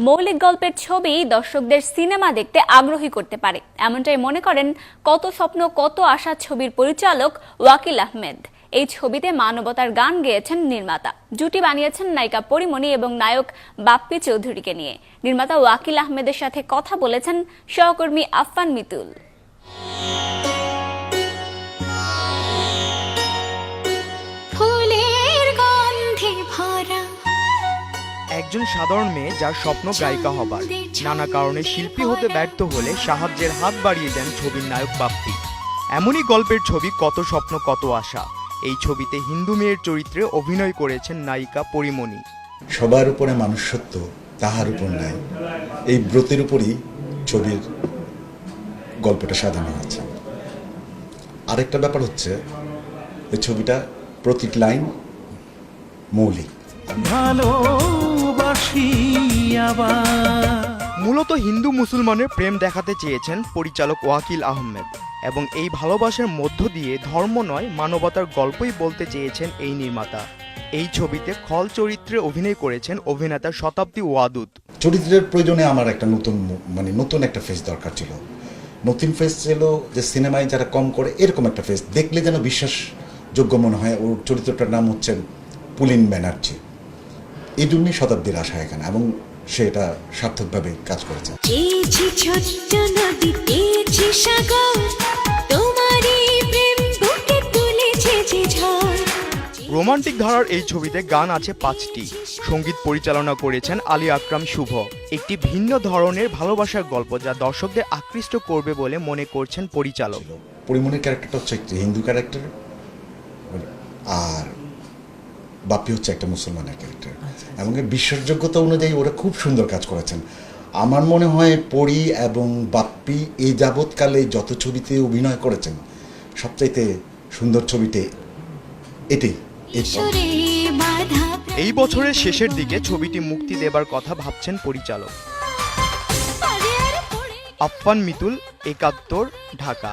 মৌলিক গল্পের ছবি দর্শকদের সিনেমা দেখতে আগ্রহী করতে পারে, এমনটাই মনে করেন কত স্বপ্ন কত আশা ছবির পরিচালক ওয়াকিল আহমেদ। এই ছবিতে মানবতার গান গেয়েছেন নির্মাতা। জুটি বানিয়েছেন নায়িকা পরিমণি এবং নায়ক বাপ্পি চৌধুরীকে নিয়ে। নির্মাতা ওয়াকিল আহমেদের সাথে কথা বলেছেন সহকর্মী আফফান মিতুল। একজন সাধারণ মেয়ে যার স্বপ্ন গায়িকা হবার, নানা কারণে শিল্পী হতে ব্যর্থ হলে সাহায্যের হাত বাড়িয়ে দেন ছবির নায়ক বাপ্পি। এমনই গল্পের ছবি কত স্বপ্ন কত আশা। এই ছবিতে হিন্দু মেয়ের চরিত্রে অভিনয় করেছেন নায়িকা পরিমণি। সবার উপরে মানুষত্ব, তাহার উপর নাই, এই ব্রতের উপরই ছবির গল্পটা সাজানো হচ্ছে। আরেকটা ব্যাপার হচ্ছে এই ছবিটা প্রতিটি লাইন মৌলিক। মূলত হিন্দু মুসলমানের প্রেম দেখাতে চেয়েছেন পরিচালক ওয়াকিল আহমেদ, এবং এই ভালোবাসার মধ্য দিয়ে ধর্ম নয় মানবতার গল্পই বলতে চেয়েছেন এই নির্মাতা। এই ছবিতে খল চরিত্রে অভিনয় করেছেন অভিনেতা শতাব্দী ওয়াদুদ। চরিত্রের প্রয়োজনে আমার একটা নতুন একটা ফেস দরকার ছিল। নতুন ফেস ছিল যে সিনেমায় যারা কম করে এরকম একটা ফেস দেখলে যেন বিশ্বাসযোগ্য মনে হয়। ওর চরিত্রটার নাম হচ্ছে পুলিন ব্যানার্জি। এই জন্যই শতাব্দীর আশা এখানে, এবং সে এটা সার্থকভাবে কাজ করেছে। রোমান্টিক ধারার এই ছবিতে গান আছে 5টি। সঙ্গীত পরিচালনা করেছেন আলী আকরাম শুভ। একটি ভিন্ন ধরনের ভালোবাসার গল্প যা দর্শকদের আকৃষ্ট করবে বলে মনে করছেন পরিচালক। পরিমণির ক্যারেক্টারটা হচ্ছে একটি হিন্দু ক্যারেক্টার, আর বাপ্পি হচ্ছে একটা মুসলমানের ক্যারেক্টার, এবং বিশ্বাসযোগ্যতা অনুযায়ী ওরা খুব সুন্দর কাজ করেছেন। আমার মনে হয় পরি এবং বাপ্পি এই যাবৎকালে যত ছবিতে অভিনয় করেছেন সবচাইতে সুন্দর ছবিতে এটাই। এই বছরের শেষের দিকে ছবিটি মুক্তি দেবার কথা ভাবছেন পরিচালক। আফফান মিতুল, ৭১, ঢাকা।